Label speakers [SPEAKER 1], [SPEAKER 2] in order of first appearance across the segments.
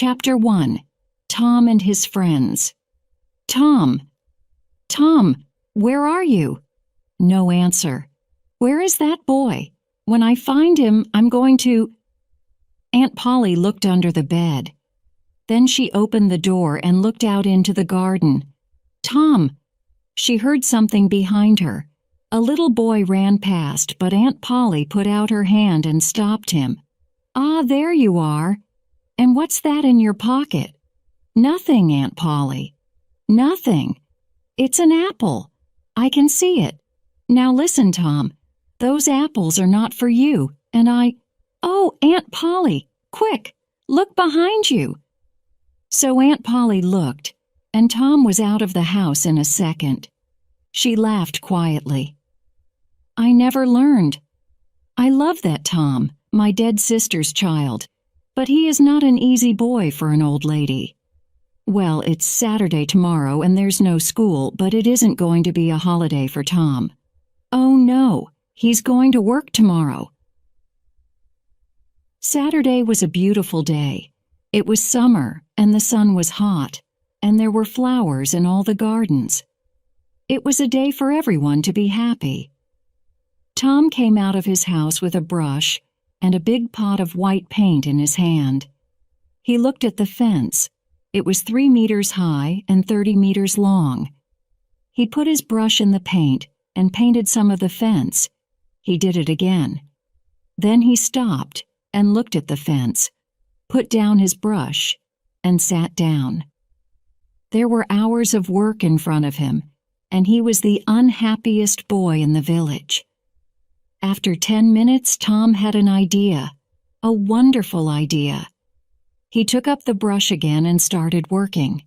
[SPEAKER 1] Chapter 1. Tom and His Friends. Tom! Tom! Where are you? No answer. Where is that boy? When I find him, I'm going to… Aunt Polly looked under the bed. Then she opened the door and looked out into the garden. Tom! She heard something behind her. A little boy ran past, but Aunt Polly put out her hand and stopped him. Ah, there you are. And what's that in your pocket? Nothing, Aunt Polly. Nothing. It's an apple. I can see it. Now listen, Tom. Those apples are not for you, and I… Oh, Aunt Polly, quick, look behind you. So Aunt Polly looked, and Tom was out of the house in a second. She laughed quietly. I never learned. I love that Tom, my dead sister's child, but he is not an easy boy for an old lady. Well, it's Saturday tomorrow and there's no school, but it isn't going to be a holiday for Tom. Oh no, he's going to work tomorrow. Saturday was a beautiful day. It was summer and the sun was hot, and there were flowers in all the gardens. It was a day for everyone to be happy. Tom came out of his house with a brush and a big pot of white paint in his hand. He looked at the fence. It was 3 meters high and 30 meters long. He put his brush in the paint and painted some of the fence. He did it again. Then he stopped and looked at the fence, put down his brush, and sat down. There were hours of work in front of him, and he was the unhappiest boy in the village. After 10 minutes, Tom had an idea, a wonderful idea. He took up the brush again and started working.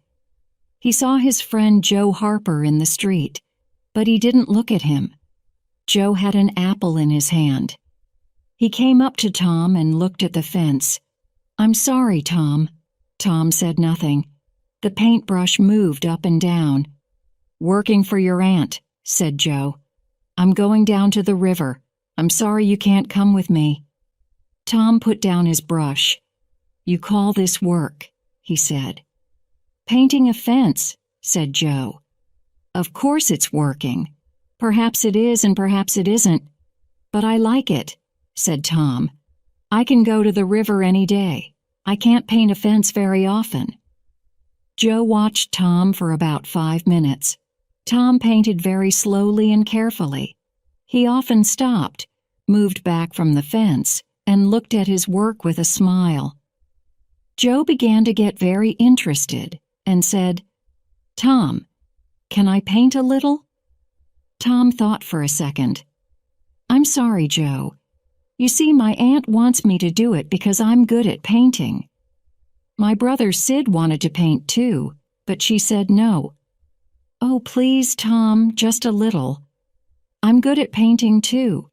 [SPEAKER 1] He saw his friend Joe Harper in the street, but he didn't look at him. Joe had an apple in his hand. He came up to Tom and looked at the fence. I'm sorry, Tom. Tom said nothing. The paintbrush moved up and down. Working for your aunt, said Joe. I'm going down to the river. I'm sorry you can't come with me. Tom put down his brush. You call this work, he said. Painting a fence, said Joe. Of course it's working. Perhaps it is and perhaps it isn't. But I like it, said Tom. I can go to the river any day. I can't paint a fence very often. Joe watched Tom for about 5 minutes. Tom painted very slowly and carefully. He often stopped, moved back from the fence, and looked at his work with a smile. Joe began to get very interested and said, Tom, can I paint a little? Tom thought for a second. I'm sorry, Joe. You see, my aunt wants me to do it because I'm good at painting. My brother Sid wanted to paint too, but she said no. Oh, please, Tom, just a little. I'm good at painting too.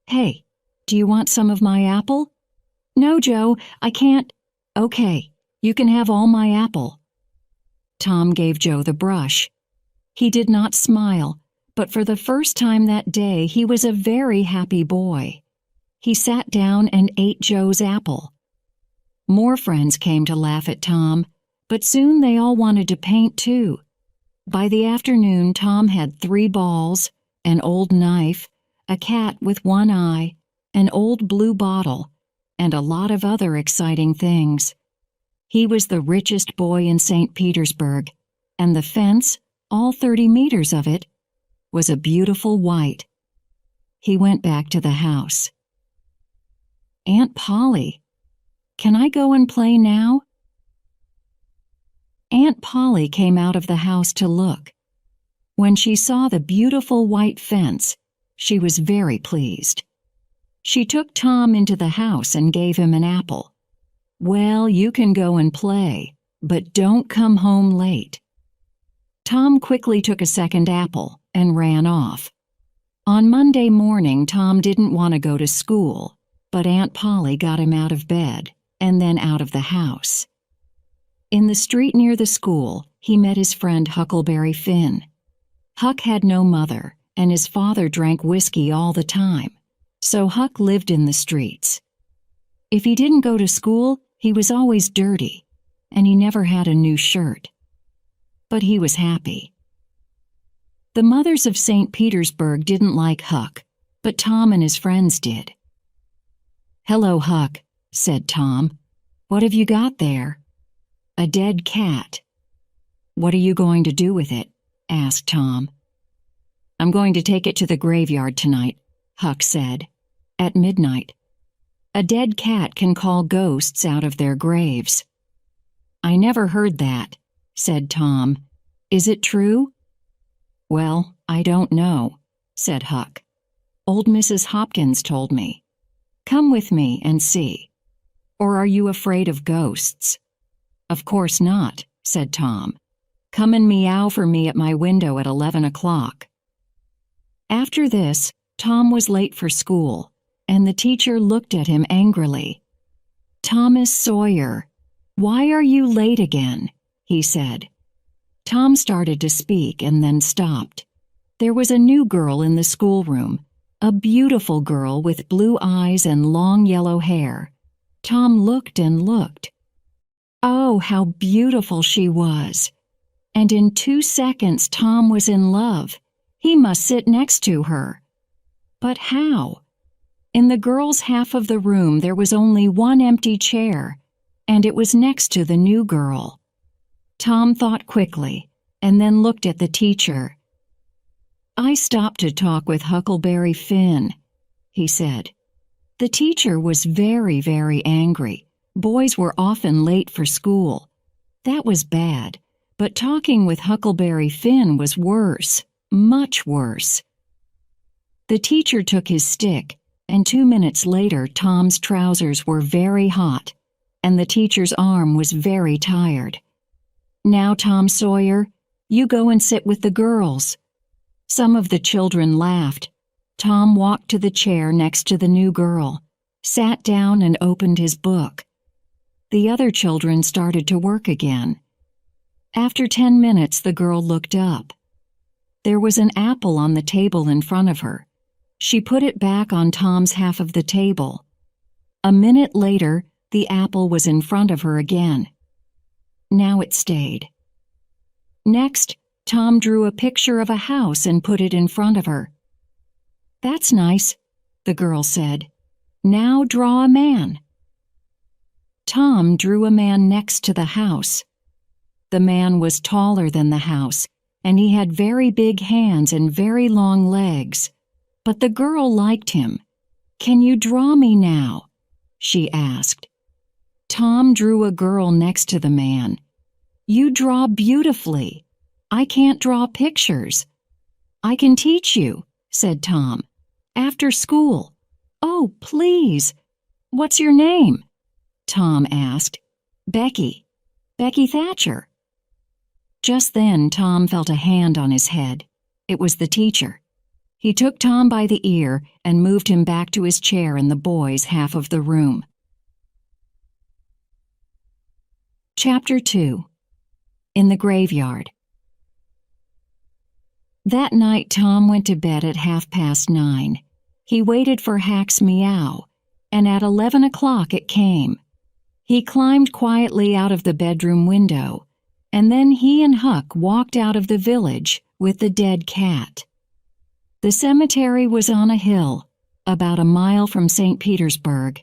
[SPEAKER 1] Hey, do you want some of my apple? No, Joe, I can't. Okay, you can have all my apple. Tom gave Joe the brush. He did not smile, but for the first time that day he was a very happy boy. He sat down and ate Joe's apple. More friends came to laugh at Tom, but soon they all wanted to paint too. By the afternoon, Tom had 3 balls, an old knife, a cat with 1 eye, an old blue bottle, and a lot of other exciting things. He was the richest boy in St. Petersburg, and the fence, all 30 meters of it, was a beautiful white. He went back to the house. Aunt Polly, can I go and play now? Aunt Polly came out of the house to look. When she saw the beautiful white fence, she was very pleased. She took Tom into the house and gave him an apple. Well, you can go and play, but don't come home late. Tom quickly took a second apple and ran off. On Monday morning, Tom didn't want to go to school, but Aunt Polly got him out of bed and then out of the house. In the street near the school, he met his friend Huckleberry Finn. Huck had no mother, and his father drank whiskey all the time, so Huck lived in the streets. If he didn't go to school, he was always dirty. and he never had a new shirt. But he was happy. The mothers of St. Petersburg didn't like Huck, but Tom and his friends did. "Hello, Huck," said Tom. "What have you got there?" "A dead cat." "What are you going to do with it?" asked Tom. "I'm going to take it to the graveyard tonight," Huck said. "At midnight. A dead cat can call ghosts out of their graves." "I never heard that," said Tom. "Is it true?" "Well, I don't know," said Huck. "Old Mrs. Hopkins told me. Come with me and see. Or are you afraid of ghosts?" "Of course not," said Tom. "Come and meow for me at my window at 11 o'clock. After this, Tom was late for school, and the teacher looked at him angrily. "Thomas Sawyer, why are you late again?" he said. Tom started to speak and then stopped. There was a new girl in the schoolroom, a beautiful girl with blue eyes and long yellow hair. Tom looked and looked. Oh, how beautiful she was! And in 2 seconds Tom was in love. He must sit next to her. But how? In the girls' half of the room there was only one empty chair, and it was next to the new girl. Tom thought quickly, and then looked at the teacher. "I stopped to talk with Huckleberry Finn," he said. The teacher was very, very angry. Boys were often late for school. That was bad, but talking with Huckleberry Finn was worse, much worse. The teacher took his stick, and 2 minutes later Tom's trousers were very hot, and the teacher's arm was very tired. "Now, Tom Sawyer, you go and sit with the girls." Some of the children laughed. Tom walked to the chair next to the new girl, sat down and opened his book. The other children started to work again. After 10 minutes, the girl looked up. There was an apple on the table in front of her. She put it back on Tom's half of the table. A minute later, the apple was in front of her again. Now it stayed. Next, Tom drew a picture of a house and put it in front of her. "That's nice," the girl said. "Now draw a man." Tom drew a man next to the house. The man was taller than the house, and he had very big hands and very long legs. But the girl liked him. "Can you draw me now?" she asked. Tom drew a girl next to the man. "You draw beautifully. I can't draw pictures." "I can teach you," said Tom. "After school." "Oh, please. What's your name?" Tom asked. "Becky. Becky Thatcher." Just then Tom felt a hand on his head. It was the teacher. He took Tom by the ear and moved him back to his chair in the boys' half of the room. Chapter 2. In the Graveyard. That night Tom went to bed at 9:30. He waited for Hack's meow, and at 11 o'clock it came. He climbed quietly out of the bedroom window, and then he and Huck walked out of the village with the dead cat. The cemetery was on a hill, about a mile from St. Petersburg.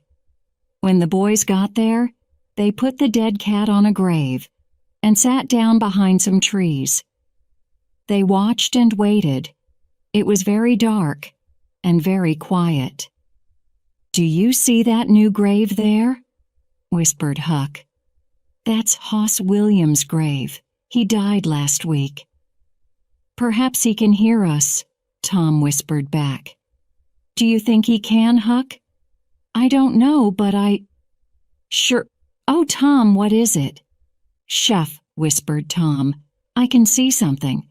[SPEAKER 1] When the boys got there, they put the dead cat on a grave and sat down behind some trees. They watched and waited. It was very dark and very quiet. "Do you see that new grave there?" whispered Huck. "That's Hoss Williams' grave. He died last week." "Perhaps he can hear us," Tom whispered back. "Do you think he can, Huck?" "I don't know, but Sure. Oh, Tom, what is it?" "Shuff," whispered Tom. "I can see something."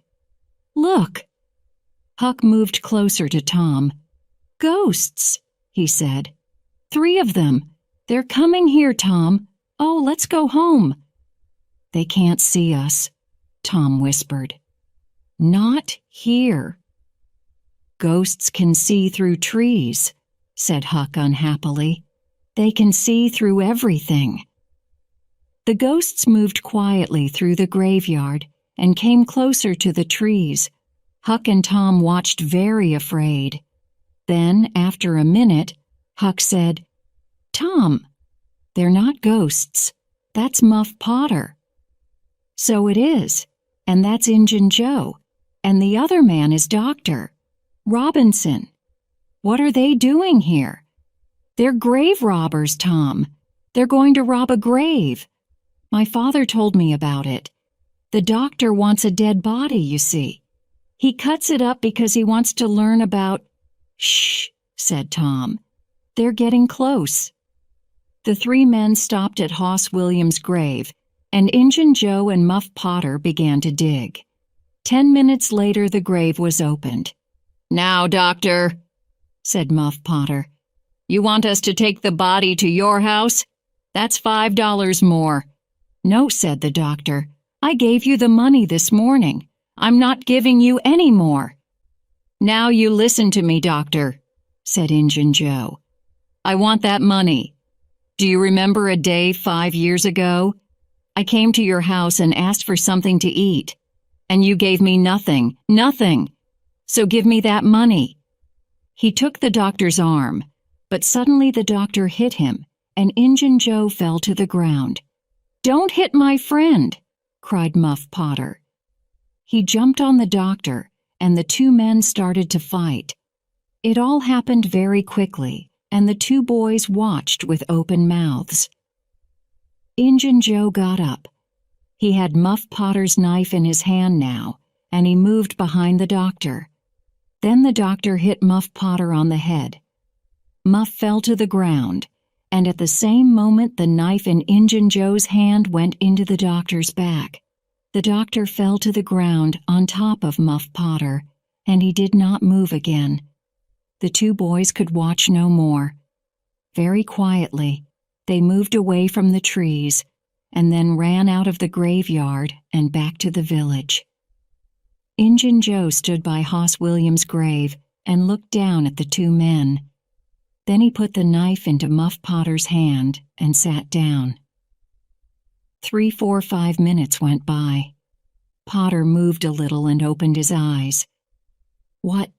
[SPEAKER 1] "Look." Huck moved closer to Tom. "Ghosts," he said. "3 of them. They're coming here, Tom. Oh, let's go home." "They can't see us," Tom whispered. "Not here." "Ghosts can see through trees," said Huck unhappily. "They can see through everything." The ghosts moved quietly through the graveyard and came closer to the trees. Huck and Tom watched very afraid. Then, after a minute, Huck said, "Tom, they're not ghosts. That's Muff Potter." "So it is, and that's Injun Joe, and the other man is Dr. Robinson. What are they doing here?" "They're grave robbers, Tom. They're going to rob a grave. My father told me about it. The doctor wants a dead body, you see. He cuts it up because he wants to learn about—" "Shh," said Tom. "They're getting close." The three men stopped at Hoss Williams' grave, and Injun Joe and Muff Potter began to dig. 10 minutes later, the grave was opened. "Now, doctor," said Muff Potter, "you want us to take the body to your house? That's $5 more." "No," said the doctor. "I gave you the money this morning. I'm not giving you any more." "Now you listen to me, doctor," said Injun Joe. "I want that money. Do you remember a day 5 years ago? I came to your house and asked for something to eat, and you gave me nothing. So give me that money." He took the doctor's arm, but suddenly the doctor hit him, and Injun Joe fell to the ground. "Don't hit my friend," cried Muff Potter. He jumped on the doctor, and the two men started to fight. It all happened very quickly, and the two boys watched with open mouths. Injun Joe got up. He had Muff Potter's knife in his hand now, and he moved behind the doctor. Then the doctor hit Muff Potter on the head. Muff fell to the ground, and at the same moment the knife in Injun Joe's hand went into the doctor's back. The doctor fell to the ground on top of Muff Potter, and he did not move again. The two boys could watch no more. Very quietly, they moved away from the trees, and then ran out of the graveyard and back to the village. Injun Joe stood by Hoss Williams' grave and looked down at the two men. Then he put the knife into Muff Potter's hand and sat down. 3, 4, 5 minutes went by. Potter moved a little and opened his eyes. What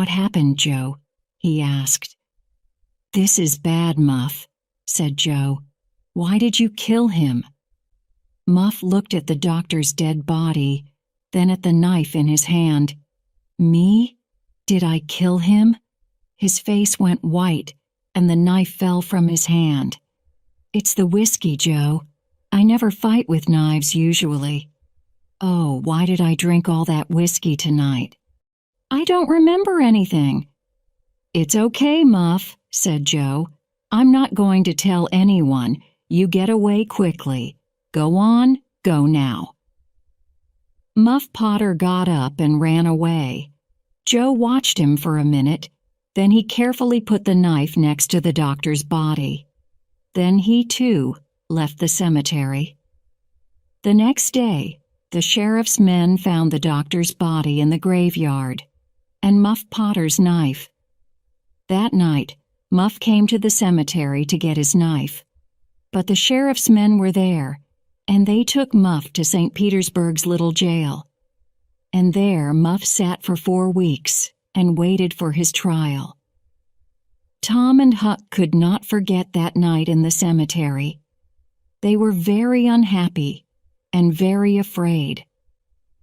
[SPEAKER 1] happened, Joe?" he asked. "This is bad, Muff," said Joe. "Why did you kill him?" Muff looked at the doctor's dead body, then at the knife in his hand. "Me? Did I kill him?" His face went white, and the knife fell from his hand. "It's the whiskey, Joe. I never fight with knives usually. Oh, why did I drink all that whiskey tonight? I don't remember anything." "It's okay, Muff," said Joe. "I'm not going to tell anyone. You get away quickly. Go on, go now." Muff Potter got up and ran away. Joe watched him for a minute. Then he carefully put the knife next to the doctor's body. Then he, too, left the cemetery. The next day, the sheriff's men found the doctor's body in the graveyard, and Muff Potter's knife. That night, Muff came to the cemetery to get his knife. But the sheriff's men were there, and they took Muff to St. Petersburg's little jail. And there Muff sat for 4 weeks and waited for his trial. Tom and Huck could not forget that night in the cemetery. They were very unhappy and very afraid.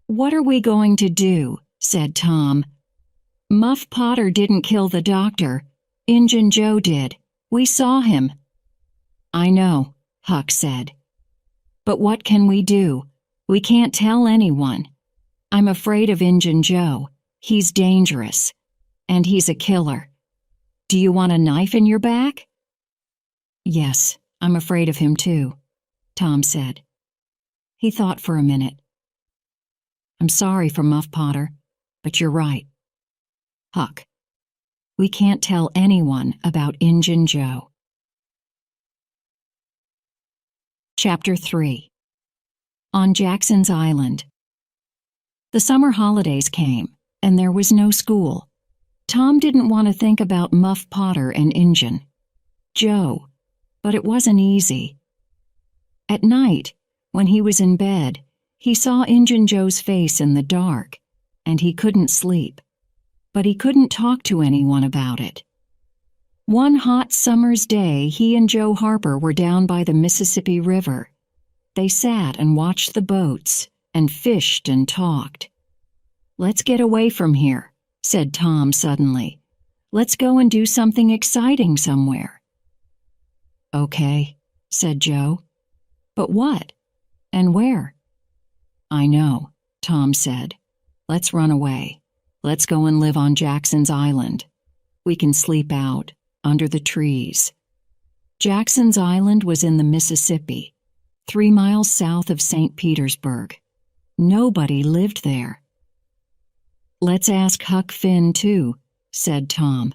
[SPEAKER 1] "What are we going to do?" said Tom. "Muff Potter didn't kill the doctor. Injun Joe did. We saw him." "I know," Huck said. "But what can we do? We can't tell anyone. I'm afraid of Injun Joe. He's dangerous. And he's a killer. Do you want a knife in your back?" "Yes, I'm afraid of him too," Tom said. He thought for a minute. "I'm sorry for Muff Potter, but you're right. Huck, we can't tell anyone about Injun Joe." Chapter 3. On Jackson's Island. The summer holidays came, and there was no school. Tom didn't want to think about Muff Potter and Injun Joe, but it wasn't easy. At night, when he was in bed, he saw Injun Joe's face in the dark, and he couldn't sleep. But he couldn't talk to anyone about it. One hot summer's day, he and Joe Harper were down by the Mississippi River. They sat and watched the boats and fished and talked. "Let's get away from here," said Tom suddenly. "Let's go and do something exciting somewhere." "Okay," said Joe. "But what? And where?" "I know," Tom said. "Let's run away. Let's go and live on Jackson's Island. We can sleep out under the trees." Jackson's Island was in the Mississippi, 3 miles south of St. Petersburg. Nobody lived there. "Let's ask Huck Finn, too," said Tom.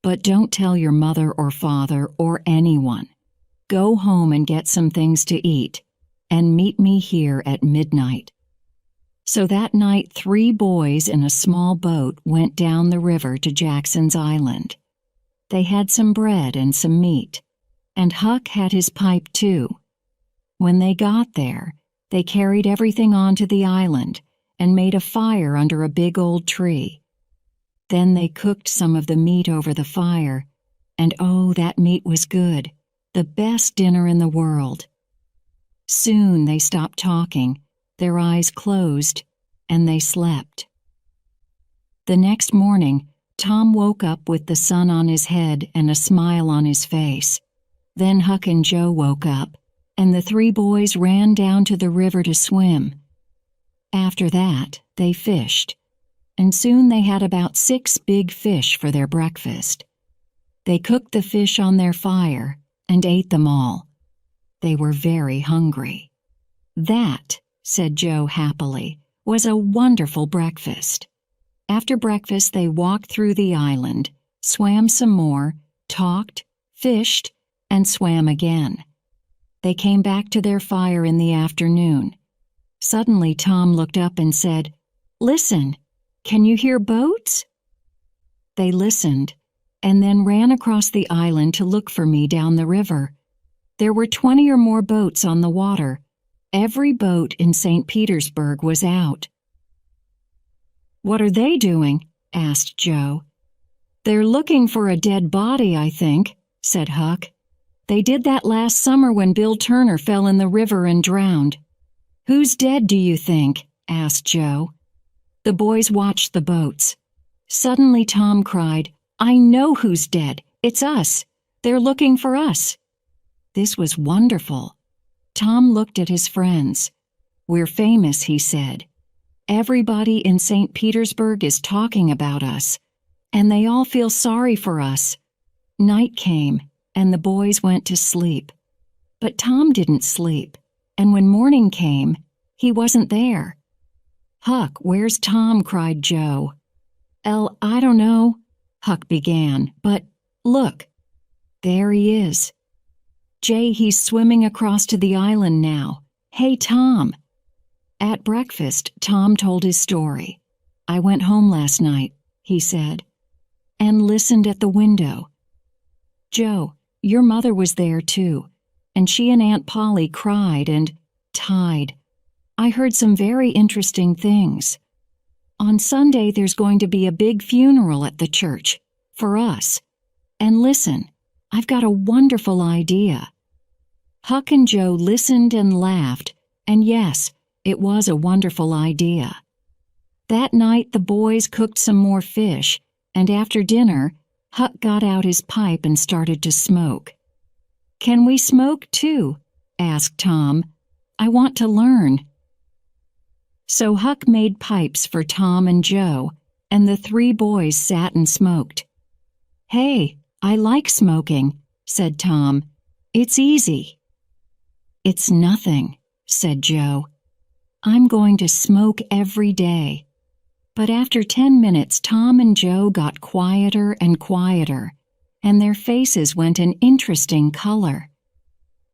[SPEAKER 1] "But don't tell your mother or father or anyone. Go home and get some things to eat, and meet me here at midnight." So that night 3 boys in a small boat went down the river to Jackson's Island. They had some bread and some meat, and Huck had his pipe too. When they got there, they carried everything onto the island and made a fire under a big old tree. Then they cooked some of the meat over the fire, and oh, that meat was good, the best dinner in the world. Soon they stopped talking, their eyes closed, and they slept. The next morning, Tom woke up with the sun on his head and a smile on his face. Then Huck and Joe woke up, and the 3 boys ran down to the river to swim. After that, they fished, and soon they had about 6 big fish for their breakfast. They cooked the fish on their fire and ate them all. They were very hungry. "That," said Joe happily, "was a wonderful breakfast." After breakfast, they walked through the island, swam some more, talked, fished, and swam again. They came back to their fire in the afternoon. Suddenly, Tom looked up and said, "Listen, can you hear boats?" They listened, and then ran across the island to look for me down the river. There were 20 or more boats on the water. Every boat in St. Petersburg was out. "What are they doing?" asked Joe. "They're looking for a dead body, I think," said Huck. "They did that last summer when Bill Turner fell in the river and drowned." "Who's dead, do you think?" asked Joe. The boys watched the boats. Suddenly Tom cried, "I know who's dead. It's us. They're looking for us." This was wonderful. Tom looked at his friends. "We're famous," he said. "Everybody in St. Petersburg is talking about us, and they all feel sorry for us." Night came, and the boys went to sleep. But Tom didn't sleep, and when morning came, he wasn't there. "Huck, where's Tom?" cried Joe. I don't know," Huck began, "but look, there he is. Jay, he's swimming across to the island now. Hey, Tom." At breakfast, Tom told his story. "I went home last night," he said, "and listened at the window. Joe, your mother was there too, and she and Aunt Polly cried and tied. I heard some very interesting things. On Sunday, there's going to be a big funeral at the church, for us. And listen, I've got a wonderful idea." Huck and Joe listened and laughed, and yes, it was a wonderful idea. That night, the boys cooked some more fish, and after dinner, Huck got out his pipe and started to smoke. "Can we smoke too?" asked Tom. "I want to learn." So Huck made pipes for Tom and Joe, and the 3 boys sat and smoked. "Hey, I like smoking," said Tom. "It's easy." "It's nothing," said Joe. "I'm going to smoke every day." But after 10 minutes, Tom and Joe got quieter and quieter, and their faces went an interesting color.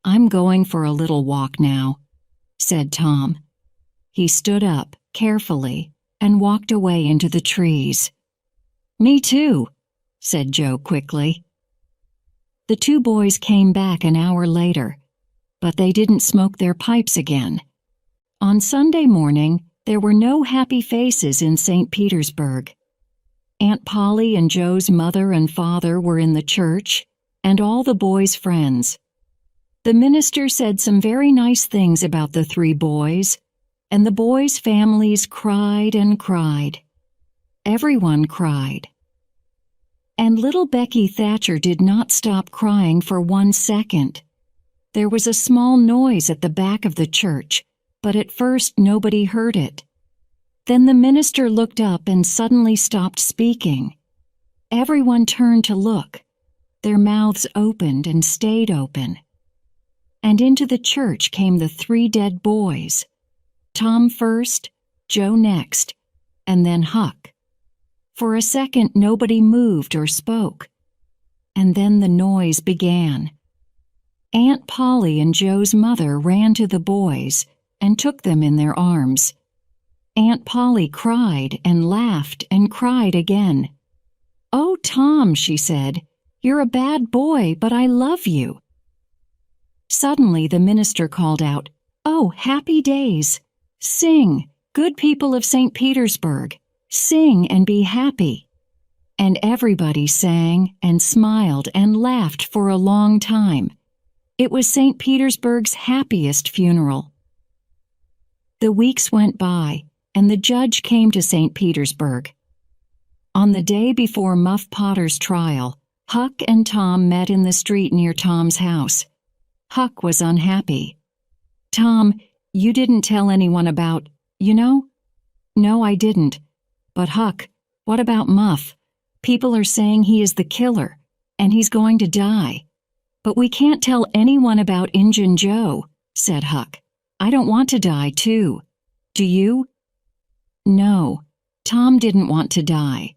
[SPEAKER 1] "I'm going for a little walk now," said Tom. He stood up, carefully, and walked away into the trees. "Me too," said Joe quickly. The 2 boys came back an hour later. but they didn't smoke their pipes again. On Sunday morning, there were no happy faces in St. Petersburg. Aunt Polly and Joe's mother and father were in the church, and all the boys' friends. The minister said some very nice things about the three boys, and the boys' families cried and cried. Everyone cried. And little Becky Thatcher did not stop crying for 1 second. There was a small noise at the back of the church, but at first nobody heard it. Then the minister looked up and suddenly stopped speaking. Everyone turned to look. Their mouths opened and stayed open. And into the church came the three dead boys. Tom first, Joe next, and then Huck. For a second nobody moved or spoke. And then the noise began. Aunt Polly and Joe's mother ran to the boys and took them in their arms. Aunt Polly cried and laughed and cried again. "Oh, Tom," she said, "you're a bad boy, but I love you." Suddenly the minister called out, "Oh, happy days! Sing, good people of St. Petersburg, sing and be happy." And everybody sang and smiled and laughed for a long time. It was St. Petersburg's happiest funeral. The weeks went by, and the judge came to St. Petersburg. On the day before Muff Potter's trial, Huck and Tom met in the street near Tom's house. Huck was unhappy. "Tom, you didn't tell anyone about, you know?" "No, I didn't. But Huck, what about Muff? People are saying he is the killer, and he's going to die. But we can't tell anyone about Injun Joe," said Huck. "I don't want to die, too. Do you?" No, Tom didn't want to die,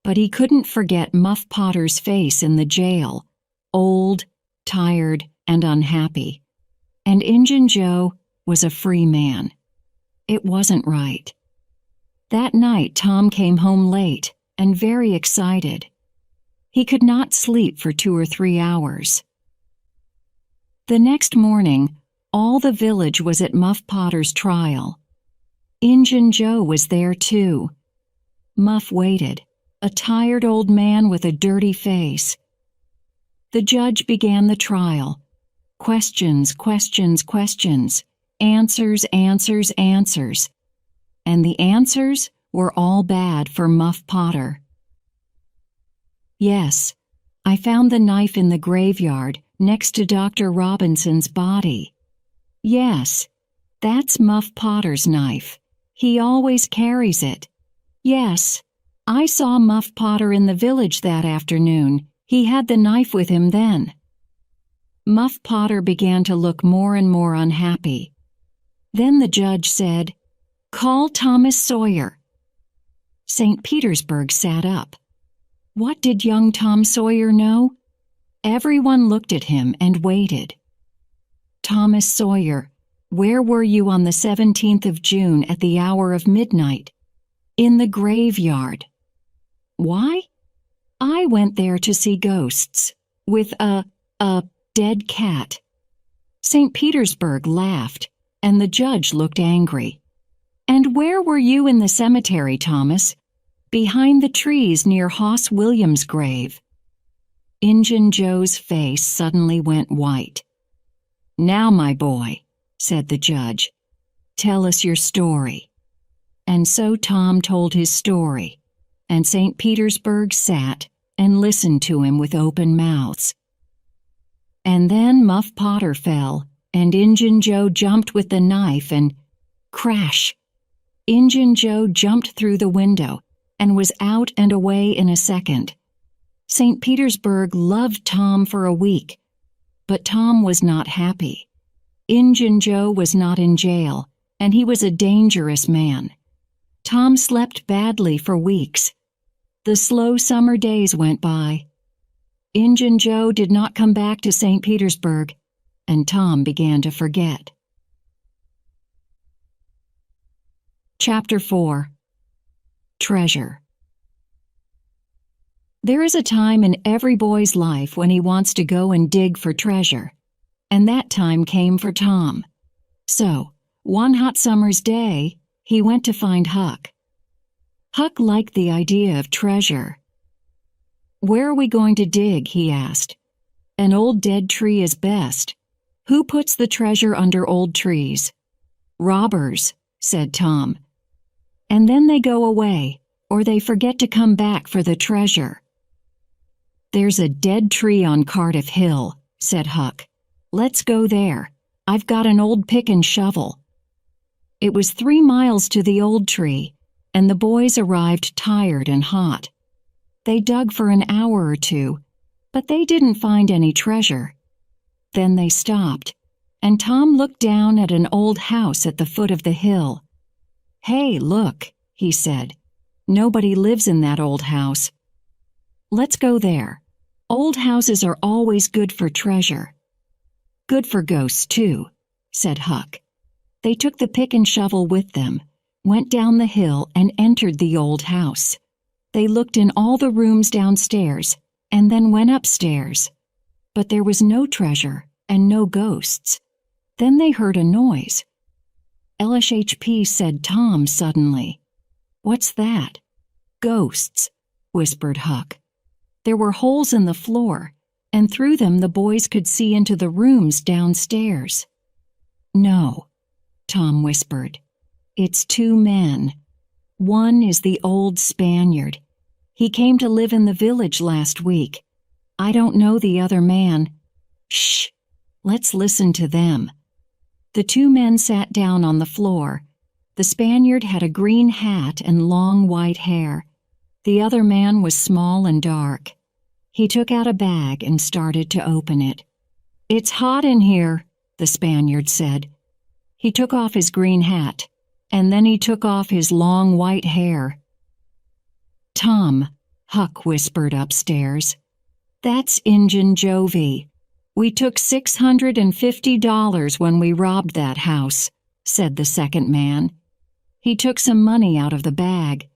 [SPEAKER 1] but he couldn't forget Muff Potter's face in the jail, old, tired, and unhappy. And Injun Joe was a free man. It wasn't right. That night Tom came home late and very excited. He could not sleep for 2 or 3 hours. The next morning, all the village was at Muff Potter's trial. Injun Joe was there too. Muff waited, a tired old man with a dirty face. The judge began the trial. Questions, questions, questions. Answers, answers, answers. And the answers were all bad for Muff Potter. "Yes, I found the knife in the graveyard next to Dr. Robinson's body. Yes, that's Muff Potter's knife. He always carries it. Yes, I saw Muff Potter in the village that afternoon. He had the knife with him then." Muff Potter began to look more and more unhappy. Then the judge said, "Call Thomas Sawyer." St. Petersburg sat up. What did young Tom Sawyer know? Everyone looked at him and waited. "Thomas Sawyer, where were you on the 17th of June at the hour of midnight?" "In the graveyard." "Why?" "I went there to see ghosts, with a dead cat." St. Petersburg laughed, and the judge looked angry. "And where were you in the cemetery, Thomas?" "Behind the trees near Hoss Williams' grave." Injun Joe's face suddenly went white. "Now, my boy," said the judge, "tell us your story." And so Tom told his story, and St. Petersburg sat and listened to him with open mouths. And then Muff Potter fell, and Injun Joe jumped with the knife, and crash! Injun Joe jumped through the window and was out and away in a second. St. Petersburg loved Tom for a week, but Tom was not happy. Injun Joe was not in jail, and he was a dangerous man. Tom slept badly for weeks. The slow summer days went by. Injun Joe did not come back to St. Petersburg, and Tom began to forget. Chapter 4. Treasure. There is a time in every boy's life when he wants to go and dig for treasure. and that time came for Tom. So, one hot summer's day, he went to find Huck. Huck liked the idea of treasure. "Where are we going to dig?" he asked. "An old dead tree is best. Who puts the treasure under old trees?" "Robbers," said Tom. "And then they go away, or they forget to come back for the treasure." "There's a dead tree on Cardiff Hill," said Huck. "Let's go there. I've got an old pick and shovel." It was 3 miles to the old tree, and the boys arrived tired and hot. They dug for an hour or two, but they didn't find any treasure. Then they stopped, and Tom looked down at an old house at the foot of the hill. "Hey, look," he said. "Nobody lives in that old house. Let's go there. Old houses are always good for treasure." "Good for ghosts, too," said Huck. They took the pick and shovel with them, went down the hill, and entered the old house. They looked in all the rooms downstairs, and then went upstairs. But there was no treasure and no ghosts. Then they heard a noise. "LSHP," said Tom suddenly. "What's that?" "Ghosts," whispered Huck. There were holes in the floor, and through them the boys could see into the rooms downstairs. "No," Tom whispered. "It's 2 men. One is the old Spaniard. He came to live in the village last week. I don't know the other man." "Shh! Let's listen to them." The 2 men sat down on the floor. The Spaniard had a green hat and long white hair. The other man was small and dark. He took out a bag and started to open it. "It's hot in here," the Spaniard said. He took off his green hat, and then he took off his long white hair. "Tom," Huck whispered upstairs. "That's Injun Jovie. We took $650 when we robbed that house," said the second man. He took some money out of the bag.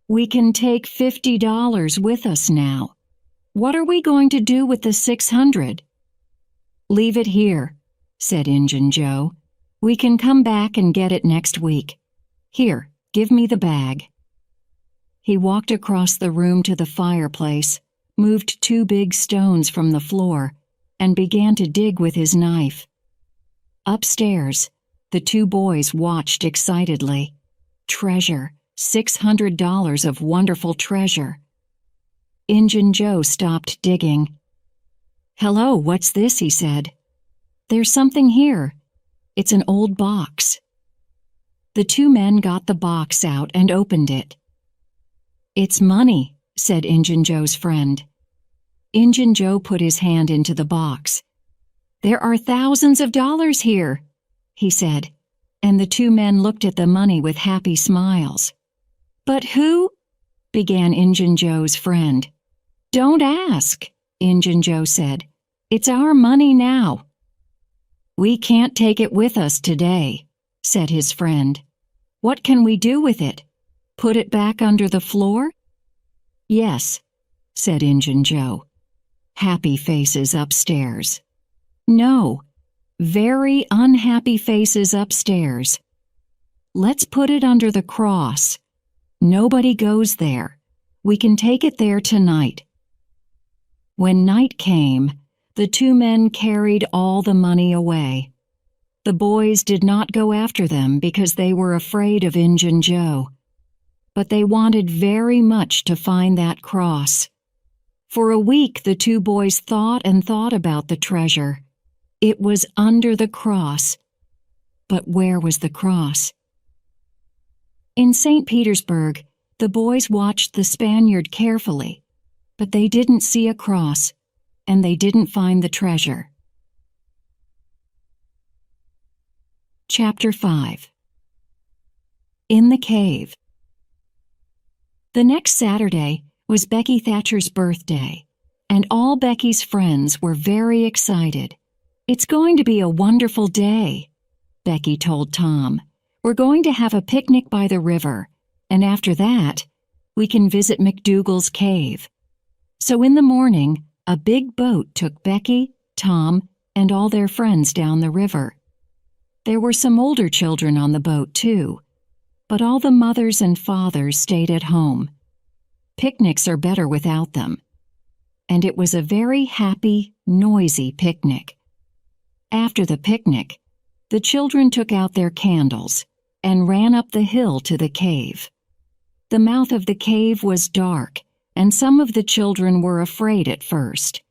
[SPEAKER 1] "We can take $50 with us now. What are we going to do with the 600? "Leave it here," said Injun Joe. "We can come back and get it next week. Here, give me the bag." He walked across the room to the fireplace, moved 2 big stones from the floor, and began to dig with his knife. Upstairs, the 2 boys watched excitedly. Treasure, $600 of wonderful treasure. Injun Joe stopped digging. "Hello, what's this?" he said. "There's something here. It's an old box." The 2 men got the box out and opened it. "It's money," said Injun Joe's friend. Injun Joe put his hand into the box. "There are thousands of dollars here," he said, and the 2 men looked at the money with happy smiles. "But who—" began Injun Joe's friend. "Don't ask," Injun Joe said. "It's our money now." "We can't take it with us today," said his friend. "What can we do with it? Put it back under the floor?" "Yes," said Injun Joe. Happy faces upstairs. "No, very unhappy faces upstairs." "Let's put it under the cross. Nobody goes there. We can take it there tonight." When night came, the 2 men carried all the money away. The boys did not go after them because they were afraid of Injun Joe. But they wanted very much to find that cross. For a week the 2 boys thought and thought about the treasure. It was under the cross. But where was the cross? In St. Petersburg, the boys watched the Spaniard carefully, but they didn't see a cross, and they didn't find the treasure. Chapter 5. In the Cave. The next Saturday was Becky Thatcher's birthday, and all Becky's friends were very excited. "It's going to be a wonderful day," Becky told Tom. "We're going to have a picnic by the river, and after that, we can visit McDougal's cave." So in the morning, a big boat took Becky, Tom, and all their friends down the river. There were some older children on the boat, too, but all the mothers and fathers stayed at home. Picnics are better without them. And it was a very happy, noisy picnic. After the picnic, the children took out their candles and ran up the hill to the cave. The mouth of the cave was dark, and some of the children were afraid at first.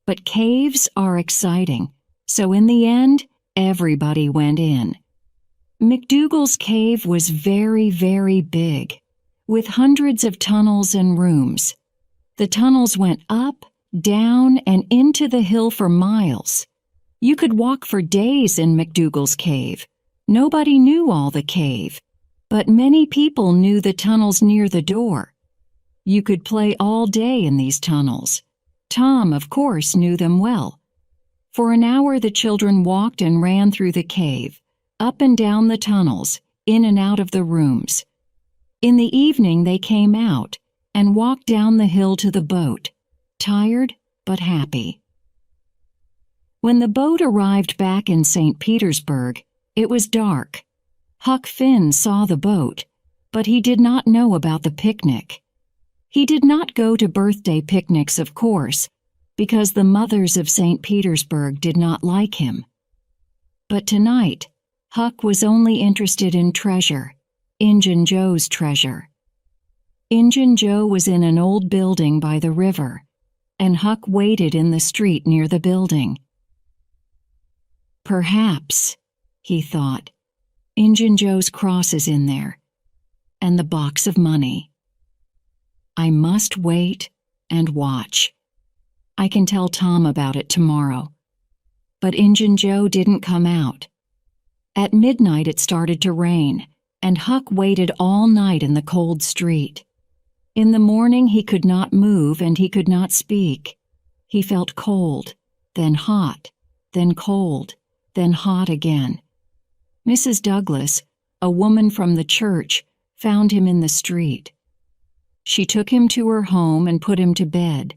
[SPEAKER 1] But caves are exciting, so in the end, everybody went in. McDougal's cave was very, very big, with hundreds of tunnels and rooms. The tunnels went up, down, and into the hill for miles. You could walk for days in McDougal's cave. Nobody knew all the cave, but many people knew the tunnels near the door. You could play all day in these tunnels. Tom, of course, knew them well. For an hour the children walked and ran through the cave, up and down the tunnels, in and out of the rooms. In the evening they came out and walked down the hill to the boat, tired but happy. When the boat arrived back in St. Petersburg, it was dark. Huck Finn saw the boat, but he did not know about the picnic. He did not go to birthday picnics, of course, because the mothers of St. Petersburg did not like him. But tonight, Huck was only interested in treasure, Injun Joe's treasure. Injun Joe was in an old building by the river, and Huck waited in the street near the building. Perhaps, he thought, Injun Joe's cross is in there, and the box of money. I must wait and watch. I can tell Tom about it tomorrow. But Injun Joe didn't come out. At midnight it started to rain, and Huck waited all night in the cold street. In the morning he could not move and he could not speak. He felt cold, then hot, then cold, then hot again. Mrs. Douglas, a woman from the church, found him in the street. She took him to her home and put him to bed,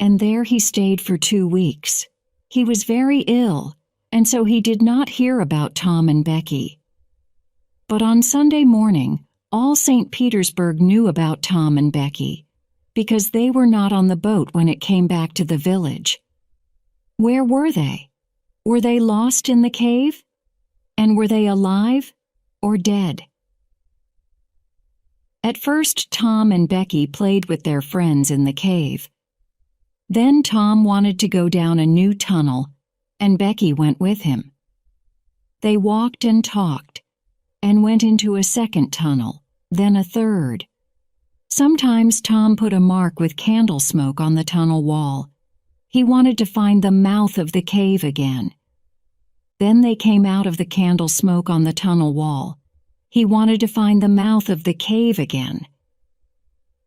[SPEAKER 1] and there he stayed for 2 weeks. He was very ill, and so he did not hear about Tom and Becky. But on Sunday morning, all St. Petersburg knew about Tom and Becky, because they were not on the boat when it came back to the village. Where were they? Were they lost in the cave? And were they alive or dead? At first, Tom and Becky played with their friends in the cave. Then Tom wanted to go down a new tunnel, and Becky went with him. They walked and talked, and went into a second tunnel, then a third. Sometimes Tom put a mark with candle smoke on the tunnel wall. He wanted to find the mouth of the cave again. Then they came out of the candle smoke on the tunnel wall. He wanted to find the mouth of the cave again.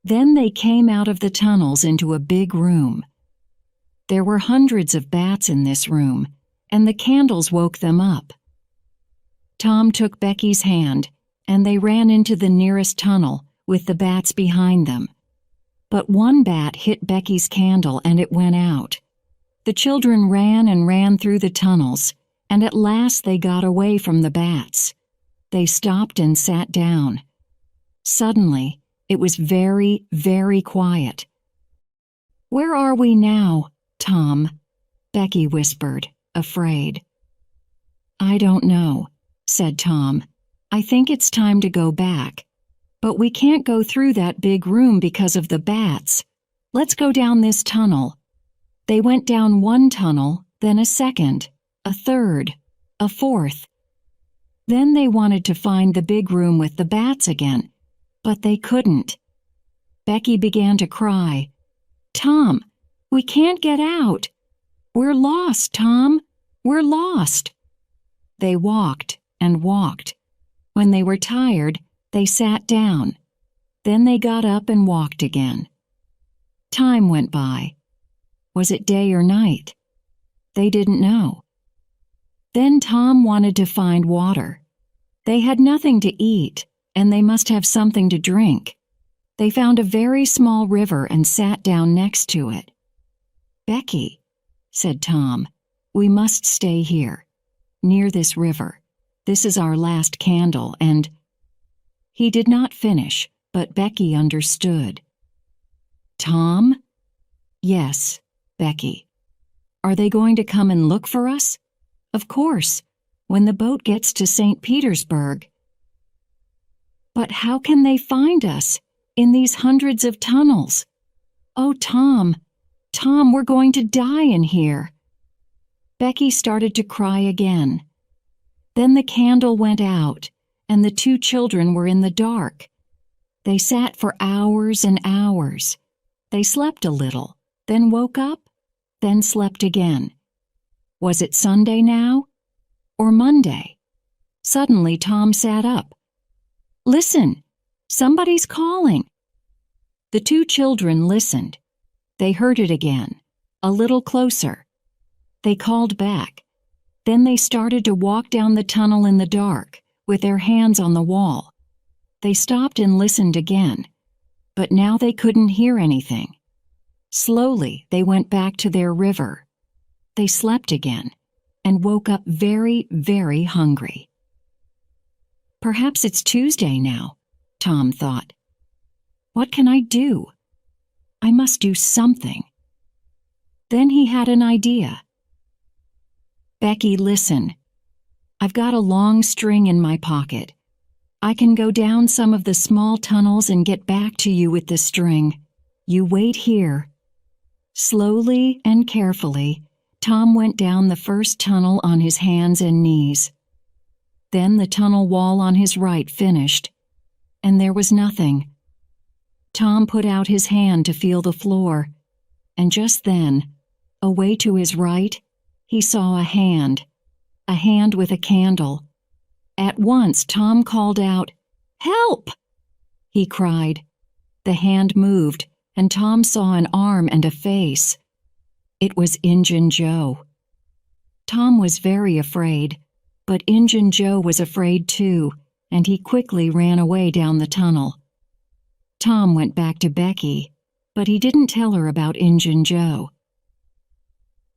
[SPEAKER 1] Then they came out of the tunnels into a big room. There were hundreds of bats in this room, and the candles woke them up. Tom took Becky's hand, and they ran into the nearest tunnel with the bats behind them. But one bat hit Becky's candle and it went out. The children ran and ran through the tunnels, and at last they got away from the bats. They stopped and sat down. Suddenly, it was very, very quiet. "Where are we now, Tom?" Becky whispered, afraid. "I don't know," said Tom. "I think it's time to go back. But we can't go through that big room because of the bats. Let's go down this tunnel." They went down one tunnel, then a second, a third, a fourth. Then they wanted to find the big room with the bats again, but they couldn't. Becky began to cry. "Tom, we can't get out. We're lost, Tom. We're lost." They walked and walked. When they were tired, they sat down. Then they got up and walked again. Time went by. Was it day or night? They didn't know. Then Tom wanted to find water. They had nothing to eat, and they must have something to drink. They found a very small river and sat down next to it. "Becky," said Tom, We must stay here, near this river. This is our last candle, and—" He did not finish, but Becky understood. "Tom?" "Yes, Becky. Are they going to come and look for us?" "Of course, when the boat gets to St. Petersburg." "But how can they find us, in these hundreds of tunnels? Oh, Tom, Tom, we're going to die in here." Becky started to cry again. Then the candle went out, and the two children were in the dark. They sat for hours and hours. They slept a little, then woke up, then slept again. Was it Sunday now? Or Monday? Suddenly Tom sat up. "Listen, somebody's calling." The two children listened. They heard it again, a little closer. They called back. Then they started to walk down the tunnel in the dark, with their hands on the wall. They stopped and listened again, but now they couldn't hear anything. Slowly, they went back to their river. They slept again, and woke up very, very hungry. "Perhaps it's Tuesday now," Tom thought. "What can I do? I must do something." Then he had an idea. "Becky, listen. I've got a long string in my pocket. I can go down some of the small tunnels and get back to you with the string. You wait here." Slowly and carefully, Tom went down the first tunnel on his hands and knees. Then the tunnel wall on his right finished, and there was nothing. Tom put out his hand to feel the floor, and just then, away to his right, he saw a hand with a candle. At once Tom called out, "Help!" he cried. The hand moved, and Tom saw an arm and a face. It was Injun Joe. Tom was very afraid, but Injun Joe was afraid too, and he quickly ran away down the tunnel. Tom went back to Becky, but he didn't tell her about Injun Joe.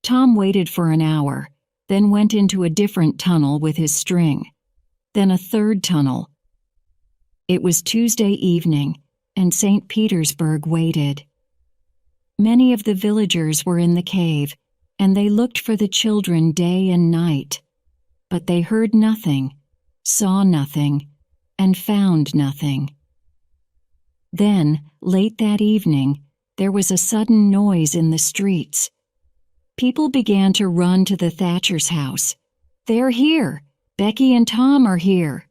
[SPEAKER 1] Tom waited for an hour, then went into a different tunnel with his string, then a third tunnel. It was Tuesday evening, and St. Petersburg waited. Many of the villagers were in the cave, and they looked for the children day and night. But they heard nothing, saw nothing, and found nothing. Then, late that evening, there was a sudden noise in the streets. People began to run to the Thatcher's house. "They're here! Becky and Tom are here!"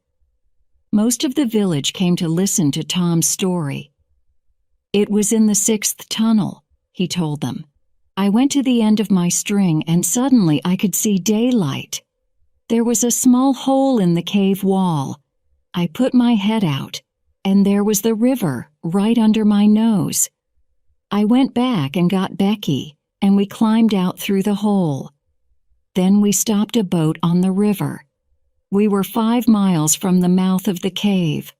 [SPEAKER 1] Most of the village came to listen to Tom's story. "It was in the 6th tunnel," he told them. "I went to the end of my string and suddenly I could see daylight. There was a small hole in the cave wall. I put my head out, and there was the river right under my nose. I went back and got Becky, and we climbed out through the hole. Then we stopped a boat on the river. We were 5 miles from the mouth of the cave.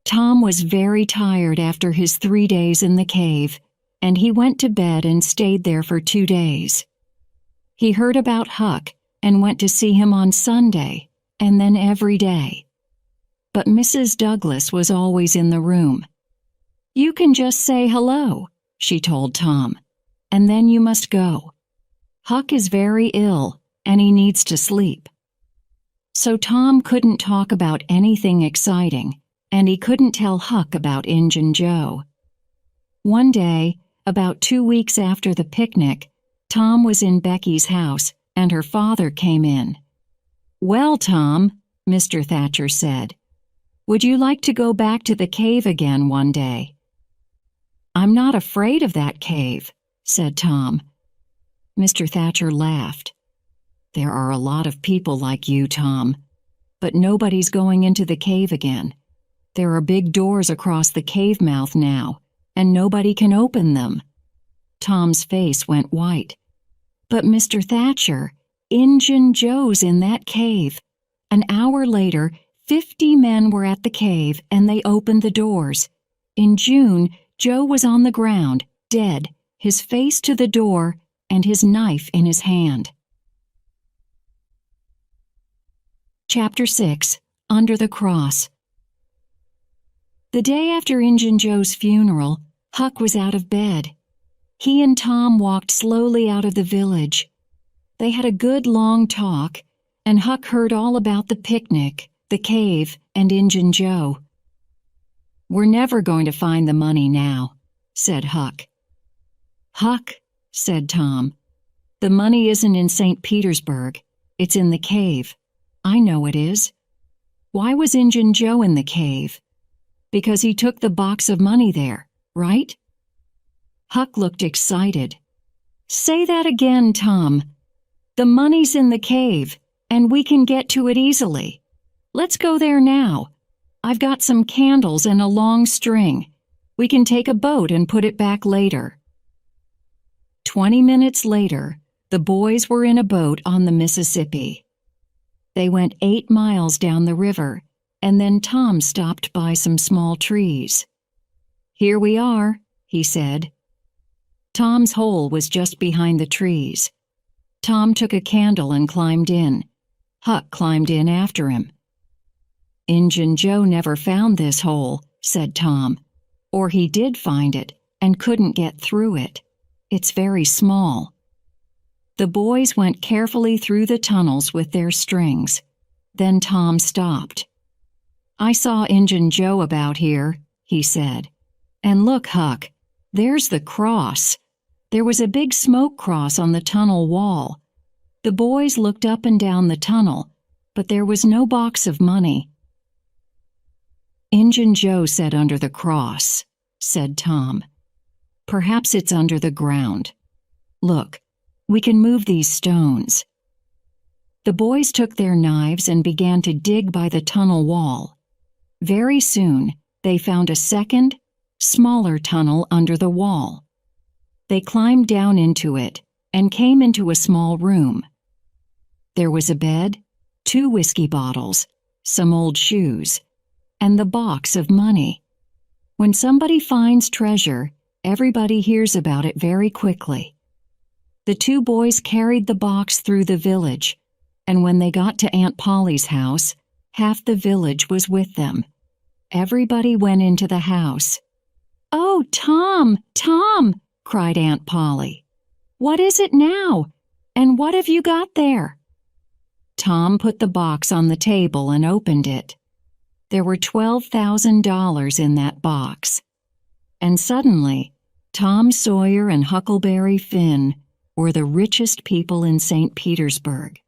[SPEAKER 1] Tom was very tired after his 3 days in the cave, and he went to bed and stayed there for 2 days. He heard about Huck and went to see him on Sunday, and then every day. But Mrs. Douglas was always in the room. "You can just say hello," she told Tom, "and then you must go. Huck is very ill, and he needs to sleep." So Tom couldn't talk about anything exciting, and he couldn't tell Huck about Injun Joe. One day, about 2 weeks after the picnic, Tom was in Becky's house, and her father came in. "Well, Tom," Mr. Thatcher said, "would you like to go back to the cave again one day?" "I'm not afraid of that cave," said Tom. Mr. Thatcher laughed. "There are a lot of people like you, Tom, but nobody's going into the cave again. There are big doors across the cave mouth now, and nobody can open them." Tom's face went white. "But Mr. Thatcher, Injun Joe's in that cave. An hour later, 50 men were at the cave, and they opened the doors. In June, Joe was on the ground, dead, his face to the door, and his knife in his hand." Chapter 6, Under the Cross. The day after Injun Joe's funeral, Huck was out of bed. He and Tom walked slowly out of the village. They had a good long talk, and Huck heard all about the picnic, the cave, and Injun Joe. "We're never going to find the money now," said Huck. "Huck," said Tom, "the money isn't in St. Petersburg. It's in the cave. I know it is. Why was Injun Joe in the cave? Because he took the box of money there, right?" Huck looked excited. "Say that again, Tom. The money's in the cave, and we can get to it easily. Let's go there now. I've got some candles and a long string. We can take a boat and put it back later." 20 minutes later, the boys were in a boat on the Mississippi. They went 8 miles down the river, and then Tom stopped by some small trees. "Here we are," he said. Tom's hole was just behind the trees. Tom took a candle and climbed in. Huck climbed in after him. "Injun Joe never found this hole," said Tom. "Or he did find it and couldn't get through it. It's very small." The boys went carefully through the tunnels with their strings. Then Tom stopped. "I saw Injun Joe about here," he said. "And look, Huck, there's the cross. There was a big smoke cross on the tunnel wall." The boys looked up and down the tunnel, but there was no box of money. "Injun Joe said under the cross," said Tom. "Perhaps it's under the ground. Look, we can move these stones." The boys took their knives and began to dig by the tunnel wall. Very soon, they found a second, smaller tunnel under the wall. They climbed down into it and came into a small room. There was a bed, 2 whiskey bottles, some old shoes, and the box of money. When somebody finds treasure, everybody hears about it very quickly. The 2 boys carried the box through the village, and when they got to Aunt Polly's house, half the village was with them. Everybody went into the house. "Oh, Tom, Tom!" cried Aunt Polly. "What is it now? And what have you got there?" Tom put the box on the table and opened it. There were $12,000 in that box. And suddenly, Tom Sawyer and Huckleberry Finn were the richest people in St. Petersburg.